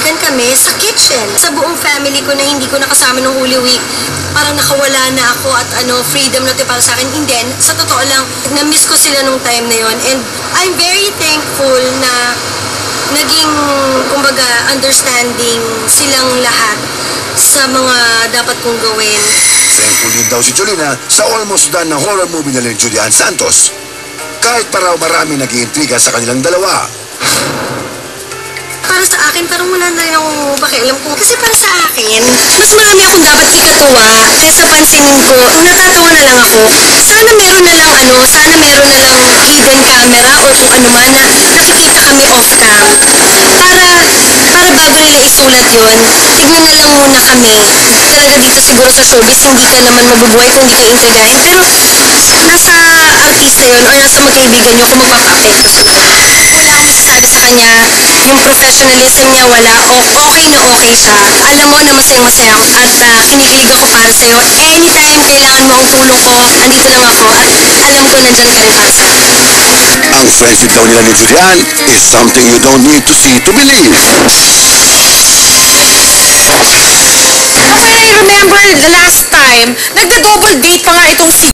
magkaibigan kami sa kitchen. Sa buong family ko na hindi ko nakasama nung Holy Week, parang nakawala na ako at freedom na ito para sa akin. And then, sa totoo lang, na-miss ko sila nung time na yon. And I'm very thankful na naging, kumbaga, understanding silang lahat sa mga dapat kong gawin. Thankful din daw si Jolina sa almost done na horror movie nila ni Julian Santos. Kahit para marami nag-iintriga sa kanilang dalawa. Para sa akin, parang wala na rin akong pakialam ko. Kasi para sa akin, mas marami akong dapat ikatuwa kaysa pansinin ko. Natatawa na lang ako. Sana meron na lang sana meron na lang hidden camera or kung ano man na nakikita kami off-cam. Para bago nila isulat yun, tignan na lang muna kami. Talaga dito siguro sa showbiz, hindi ka naman mabubuhay kung hindi ka intrigahin. Pero nasa artista yun or nasa magkaibigan nyo kung magpapa-apekto sila. Wala akong masasabi sa kanya, yung professionalism niya wala, okay na okay siya. Alam mo na masayang-masaya at kinikilig ako para sa'yo. Anytime kailangan mo ang tulong ko, andito lang ako at alam ko nandyan ka rin para sa akin. Ang friendship daw nila ni Julian is something you don't need to see to believe. I remember the last time, nagda-double date pa nga itong si